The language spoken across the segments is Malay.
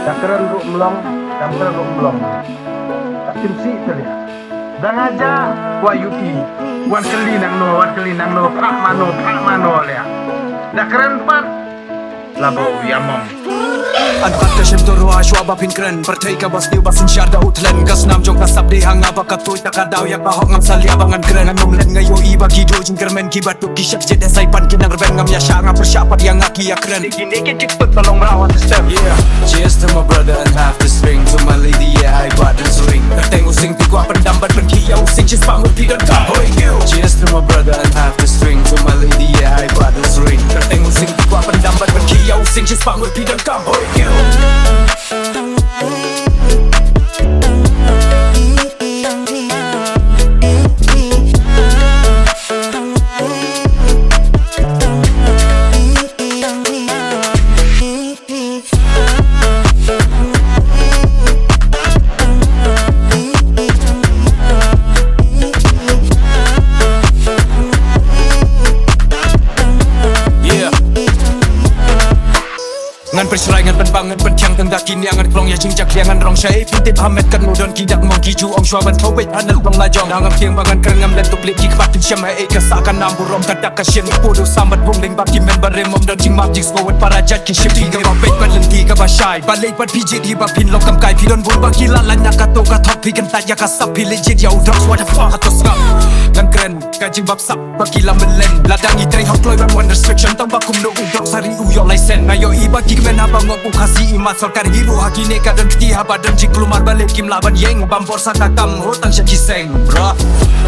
Cakran ruk melong, cakran ruk melong. Tak timsi terlihat. Dan aja wa yuki. Wan keli nang no, pak mano lihat. Cakran pat labo yamong. Anpat kashin turu ashwa bapin kren Pertai ka bas niu basin syarda utlen Gas nam jong kasab di hanga bakatoy takadaw yak bahok ngam sali abangan kren Anong len ngayo iba kido jing kermen kibatuk kisyak jed esay pan kinang reben ngam yasya ngam persyapat yang ngaki ya kren Dikit cepet tolong merawat sistem. Yeah, cheers to my brother and half the string To my lady, yeah, I buttons ring Kerteng using tikwa pendambat berkiya using Cis pangut pidan kahoy you. Cheers to my brother and half the string To my lady, yeah, I buttons ring Kerteng using tikwa pendambat berkiya using Cis pangut pidan kahoy you. Ngan perserai ngan penbangan pentiang tengah kini angan klong ya jingjak liangan rong syai pintip hamet kan mudon kidak mong kiju ong syua ban thobet anal bang lajong dangam tiang bangan kerengam dan tuklik ki kpat syam hai kasakan namburom kadak kasien podo sambat bungling baki member remom dan jing map jing skowet para jat ki shifting ga bait ban lenti ga basai balai ban pijit di bapin lokam kai pidon bul bagi lalanya kato ka thop pi kan tajak kasap pilejit ya udrak what the fuck atos ngam ngan keren ka jing bab sap bagi lamelen ladang itrai hok loy ban one restriction tang bakum no udrak sari uyo license ayo ibagi men abang ngok Khasi imat sorkar hiru hakine kadang ti habadan jik lumar balik kim laban yeng bampor satakam hotang syakiseng bro.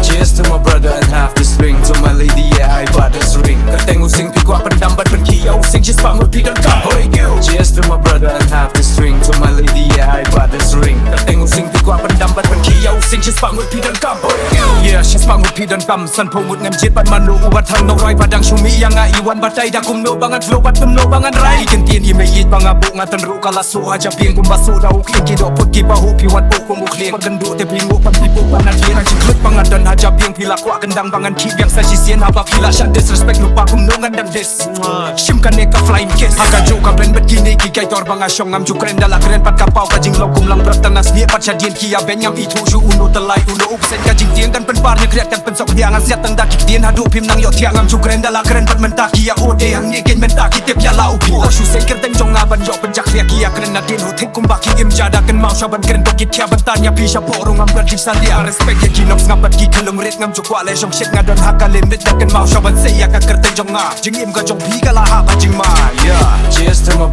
Cheers to my brother and half the string To my lady, yeah, I buttons ring Kerteng using pikwa pendambat berkiya using Cis pangut pidan kahoy you. Cheers to my brother and half the string To my lady, yeah, I buttons ring Kerteng using pikwa pendambat berkiya using Cis pangut pidan kahoy you. Yeah, Cis pangut pidan kam san pungut ngam jit ban manu ubat hang no roi padang syumi yang iwan batai dakum no bangan flow bat no bangan rai kentin imeyit bangabu ngatan ru kalasu aja pieng kumbasu dauk ingki do put ki bahu piwan po kumukling pagendu te pingu pantipu panadien ciklut pangadan aja pieng pila kwa kendang bangan ki yang sajisien haba pila syak disrespect lupa kum no ngandang dis shim kan neka flying kiss aga juga ben bet kini ki kai tor banga syong ngam jukren dala keren pat kapau kajing lokum lang bertanas nie pat jadien ki ya ben ngam itu ju uno telai uno upsen kajing tieng kan penparnya kriat kan pensok diangan siat tang dakik dien hadu pim nang yo tiang ngam jukren dala keren pat mentaki ya ode yang ngegen mentaki tep ya lau pi oshu sen kerteng jong ngaban yo penjak ria kia kena din ho thik kumbaki im jada kan mau syaban keren tokit kia bentanya pisha porong ngam berdi salia respect ya kinox ngabat ki kelung rit ngam jukwa le jong shit ngadon hakalin mit kan mau syaban saya ka kerteng jong nga jing im ka jong pi ka la ha ba jing ma yeah. Cheers to my